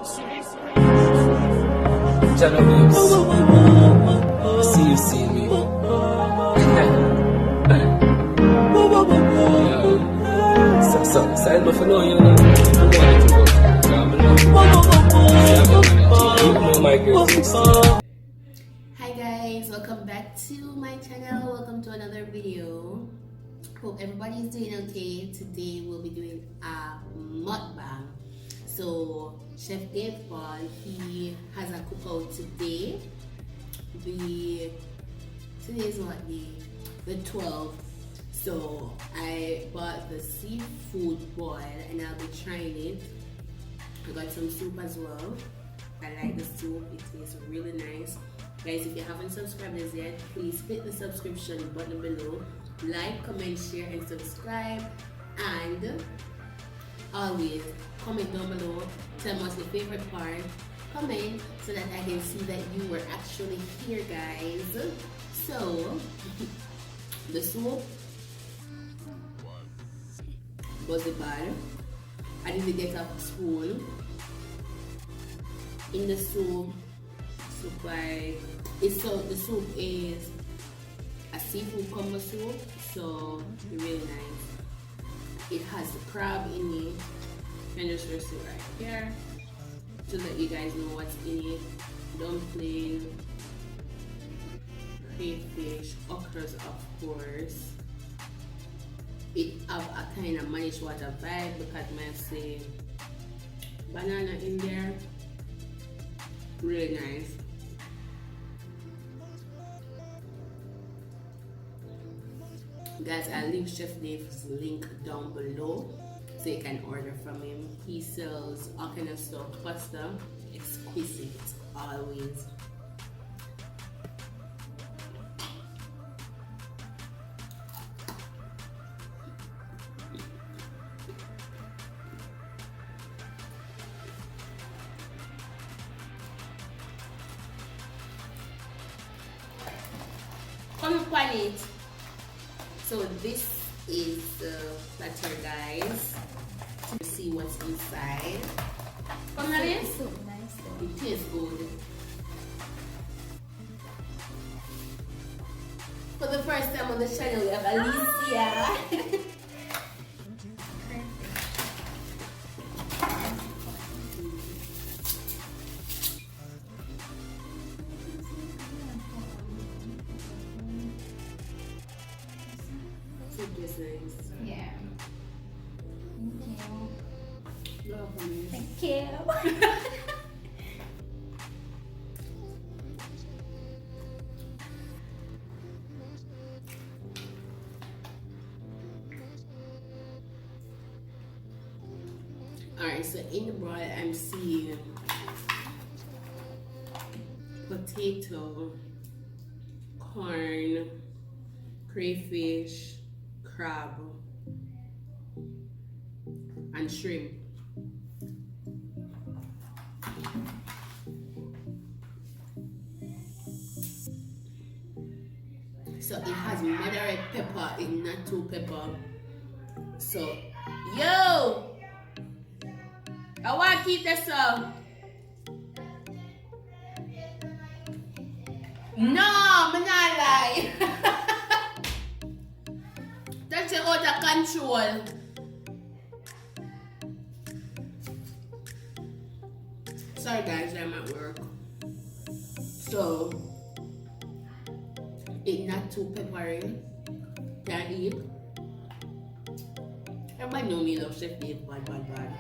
Genovese, see you see me. Side of no, you know, Hi guys, welcome back to my channel. Welcome to another video. Hope everybody is doing okay. Today we'll be doing a mukbang. So Chef Dave Paul, he has a cookout today. Today is what, the 12th. So I bought the seafood boil and I'll be trying it. I got some soup as well. I like the soup, it tastes really nice. Guys, if you haven't subscribed as yet, please hit the subscription button below. Like, comment, share, and subscribe. And always comment down below. Tell me what's your favorite part. Comment so that I can see that you were actually here, guys. So, the soup wasn't bad. I didn't get a spoon. In the soup, the soup is a seafood combo soup, so really nice. It has the crab in it. And just rest it right here to let you guys know what's in it. Dumpling, crayfish, okras of course. It have a kind of mannish water vibe because I say banana in there. Really nice. Guys, I'll leave Chef Dave's link down below so you can order from him. He sells all kind of stuff, pasta, exquisite always. Come upon it. So this is the platter, guys. To see what's inside. Come on in. So nice though. It tastes good. For the first time on the channel, we have Alicia. It's nice. Yeah. Thank you. Love me. Thank you. Alright, so in the broil I'm seeing potato, corn, crayfish, crab, and shrimp. So it has moderate pepper, it's not too pepper. So, yo! I want to keep this up. No, I'm not lying. That's out of control. Sorry guys, I'm at work. So, it's not too peppery. Can eat. Everybody know me love Chef Dave, bad.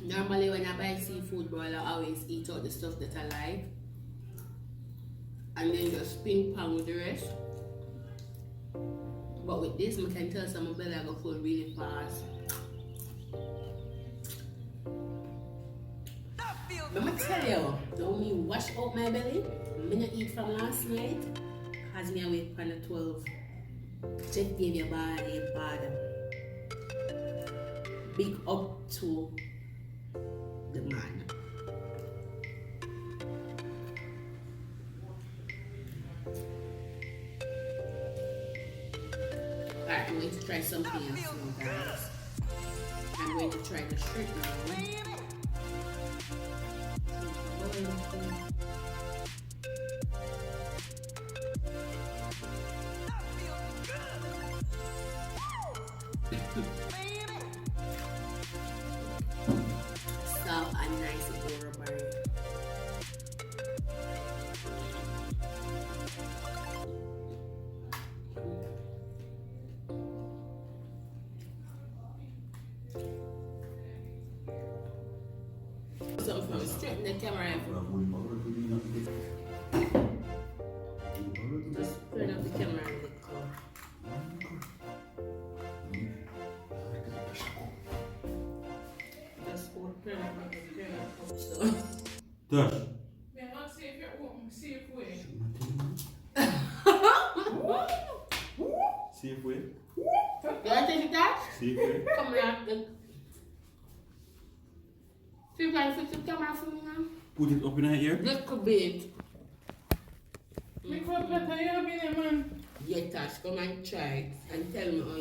Normally when I buy seafood boil, I always eat out the stuff that I like. And then just ping pong with the rest. But with this, I can tell some belly I go full really fast. Let me tell you, don't me wash out my belly. I not eat from last night. Has me awake from the 12. Check gave your body bad. Big up to the man. Alright, I'm going to try something else now, guys. I'm going to try the shrimp now. Soft and nice and overbearing. So from straighten the camera. Just turn off the camera and let go. Just turn off the camera. So. Dash. We're not safe at home, safe way. Safe way. You want to take that? Safe way. Come here. See if I can fix the camera for me now. Put it up in her ear. This could be it. Make what better you have in a man. Yeah, Tash, come and try it and tell me how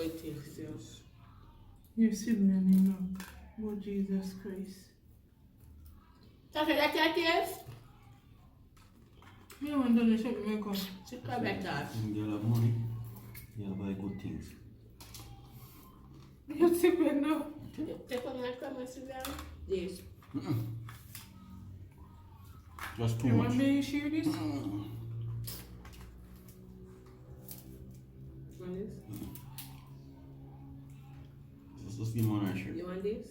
it tastes. You see me now. Oh Jesus Christ. Tash, that your taste? Me want to shop makeup. Sit come back, Tash. You have money. You buy good things. You see me now. Take on my camera, sit down. This. Just too You much. want me to share this? Want this? Just give me one shirt. You want this?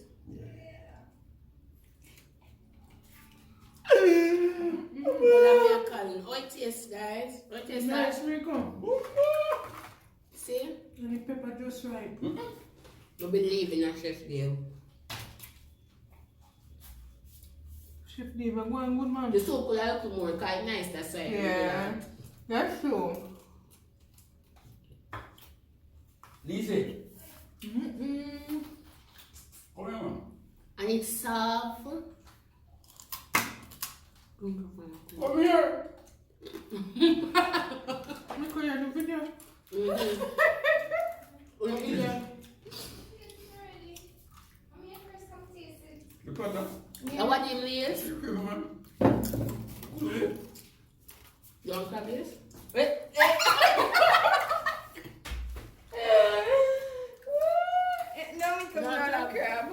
What am I calling? How it tastes, guys? How it tastes, Tash? Nice makeup. See? And the pepper just right. You believe in a chef deal. Chef Dave, I'm going good man. The soup could have looked more quite nice, that's why. I do Yeah, that. that's true. Lizzie. Mm-mm. Come here, man. And it's soft. Come here. Look how you do video. Look at that. And what do you leave? Come here, man. You want crab this? No, come No on, crab. crab.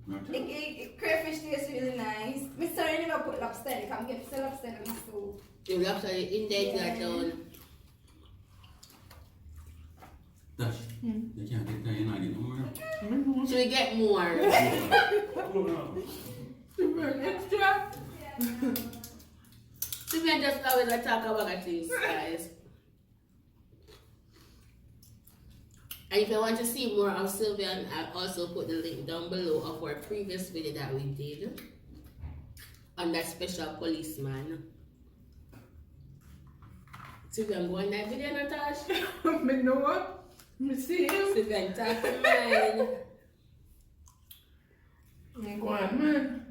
Not Crayfish tastes really nice. Me sorry never put lobster in. Come get some lobster in my soup. You have to indent that down. Dash. You can't take that in again. No more. Should we get more? Extra. So we just always talk about things, guys. And if you want to see more of Sylvia, I'll also put the link down below of our previous video that we did on that special policeman. Sylvia, go on that video, Natasha. Me know what? Me see him. Sylvia, talk to mine. Go on, man.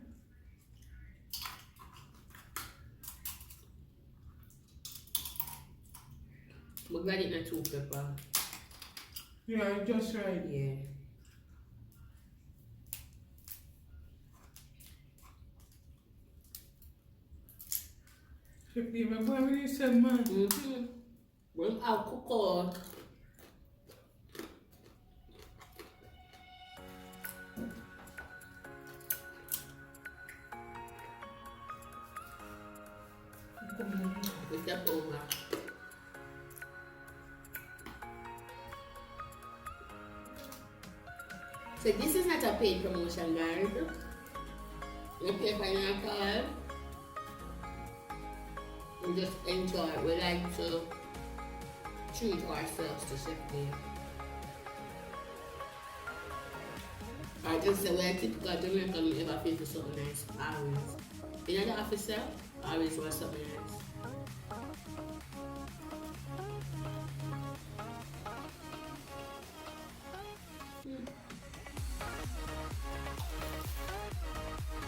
I'm glad it's not too pepper. Yeah, just right. Yeah. Chef Dave, I'm going with you said, man. Mm-hmm. Bring out cocoa. We step over. So this is not a paid promotion, guys. We pay for your card. We just enjoy. We like to treat ourselves to something. I just say we're typical Jamaican, we ever feel for something nice. Always. In the office, always want something nice.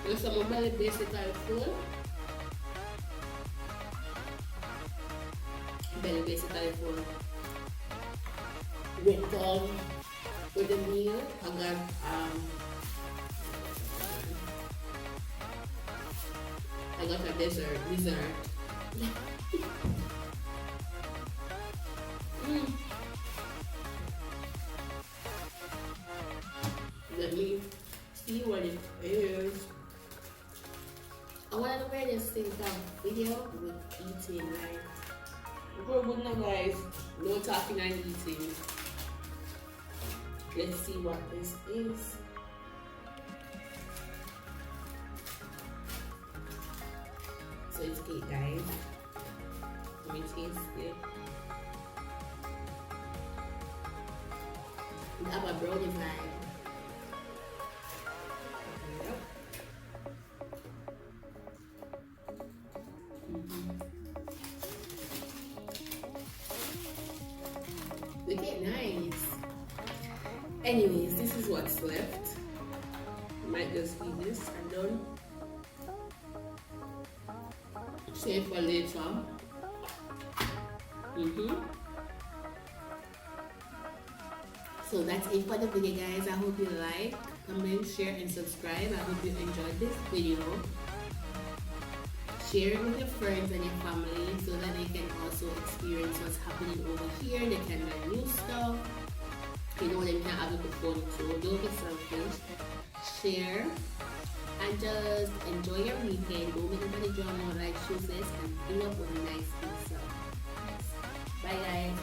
There's some very basic food. Very basic food. With the meal, I got a dessert. Let me see what it is. I want to make this thing video with eating, right? Go good now, guys. No talking and eating. Let's see what this is. So it's cake, guys. Let me taste it. We have a brownie vibe. Yep. Look at nice. Anyways, this is what's left. Might just eat this and done. Save for later. So that's it for the video, guys. I hope you like, comment, share, and subscribe. I hope you enjoyed this video. Share it with your friends and your family so that they can also experience what's happening over here. They can learn new stuff. You know, they can have a good fun too. Don't be selfish. Share and just enjoy your weekend. Don't make anybody draw more like shoeless and fill up with a nice pizza. Bye, guys.